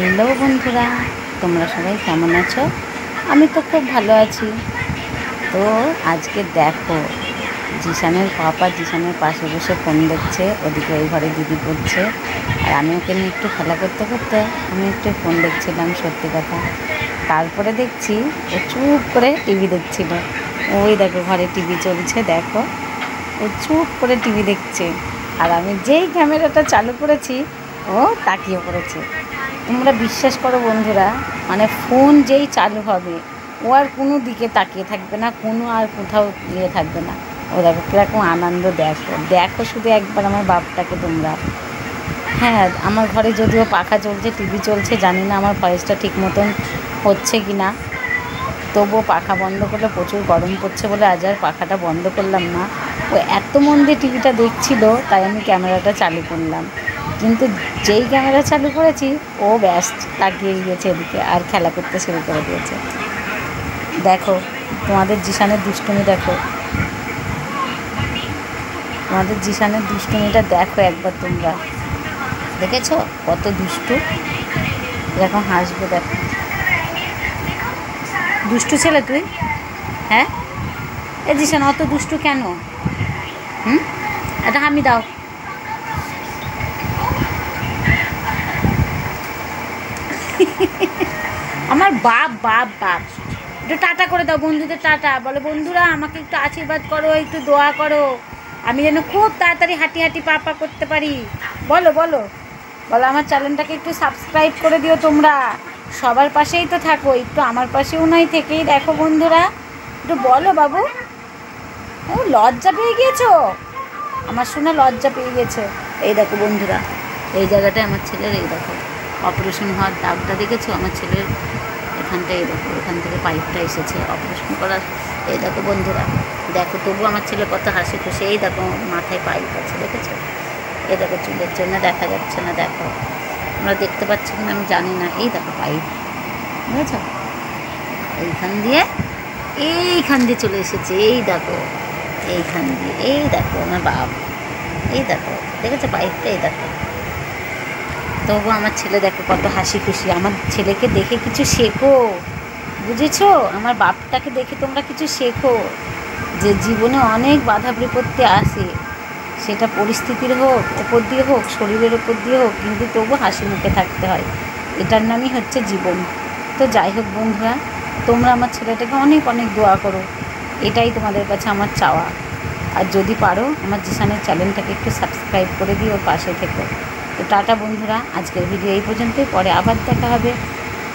Hello বন্ধুরা, তোমরা সবাই কেমন আছো? আমি তো খুব ভালো আছি। তো আজকে দেখো, জিশানের পাপা জিশানের পাশে বসে ফোন দেখছে, ওদিকে ওই ঘরে দিদি পড়ছে, আর আমি ওকে নিয়ে একটু খেলা করতে করতে আমি একটু ফোন দেখছিলাম। সত্যি কথা, তারপরে দেখছি ও চুপ করে টিভি দেখছিল। ওই দেখো ঘরে টিভি চলছে, দেখো ও চুপ করে টিভি দেখছে, আর আমি যেই ক্যামেরাটা চালু করেছি ও তাকিয়ে পড়েছে। তোমরা বিশ্বাস করো বন্ধুরা, মানে ফোন যেই চালু হবে ও আর কোনো দিকে তাকিয়ে থাকবে না, কোনো আর কোথাও ইয়ে থাকবে না। ও দেখো কীরকম আনন্দ, দেখো দেখো শুধু একবার আমার বাপটাকে তোমরা। হ্যাঁ, আমার ঘরে যদিও পাখা চলছে, টিভি চলছে, জানি না আমার ভয়েসটা ঠিক মতন হচ্ছে কি না, তবুও পাখা বন্ধ করলে প্রচুর গরম পড়ছে বলে আজ আর পাখাটা বন্ধ করলাম না। ও এত মন দিয়ে টিভিটা দেখছিল, তাই আমি ক্যামেরাটা চালু করলাম, কিন্তু যেই ক্যামেরা চালু করেছি ও ব্যস্ত তাকিয়ে গিয়েছে এদিকে, আর খেলা করতে শুরু করে দিয়েছে। দেখো তোমাদের জিশানের দুষ্টুমি, দেখো তোমাদের জিশানের দুষ্টুমিটা দেখো একবার তোমরা। দেখেছো কত দুষ্টু, এরকম হাসবে, দেখো দুষ্টু ছেলে তুই। হ্যাঁ, এ জিশান অত দুষ্টু কেন? এটা হামি দাও। আমার বাপ বাপ বাপ, একটু টাটা করে দাও বন্ধুদের, টাটা বলো। বন্ধুরা আমাকে একটু আশীর্বাদ করো, একটু দোয়া করো, আমি যেন খুব তাড়াতাড়ি হাঁটি হাঁটি পা পা করতে পারি। বলো বলো বলো, আমার চ্যানেলটাকে একটু সাবস্ক্রাইব করে দিও তোমরা। সবার পাশেই তো থাকো, একটু আমার পাশেও নয় থেকেই দেখো বন্ধুরা, একটু বলো বাবু। ও লজ্জা পেয়ে গিয়েছো, আমার শুনে লজ্জা পেয়ে গেছে। এই দেখো বন্ধুরা, এই জায়গাটায় আমার ছেলের, এই দেখো অপারেশন হওয়ার দাগটা দেখেছো আমার ছেলের এখানটায়, দেখো এখান থেকে পাইপটা এসেছে অপারেশন করার। এই দেখো বন্ধুরা, দেখো তবু আমার ছেলে কত হাসি খুশি। এই দেখো মাথায় পাইপ আছে, দেখেছো? এই দেখো চুলের জন্য দেখা যাচ্ছে না, দেখো আমরা দেখতে পাচ্ছি কিনা আমি জানি না। এই দেখো পাইপ, বুঝেছ? এইখান দিয়ে চলে এসেছে, এই দেখো এইখান দিয়ে, এই দেখো আমার বাপ, এই দেখো দেখেছো পাইপটা, এই দেখো। তবু আমার ছেলে দেখো কত হাসি খুশি। আমার ছেলেকে দেখে কিছু শেখো, বুঝেছো? আমার বাপটাকে দেখে তোমরা কিছু শেখো, যে জীবনে অনেক বাধা বিপত্তি আসে, সেটা পরিস্থিতির হোক, ওপর দিয়ে হোক, শরীরের ওপর দিয়ে হোক, কিন্তু তবু হাসি মুখে থাকতে হয়, এটার নামই হচ্ছে জীবন। তো যাই হোক বন্ধুরা, তোমরা আমার ছেলেটাকে অনেক অনেক দোয়া করো, এটাই তোমাদের কাছে আমার চাওয়া। আর যদি পারো আমার জিশানের চ্যানেলটাকে একটু সাবস্ক্রাইব করে দিও, পাশে থেকো। তো টাটা বন্ধুরা, আজকের ভিডিও এই পর্যন্তই, পরে আবার দেখা হবে।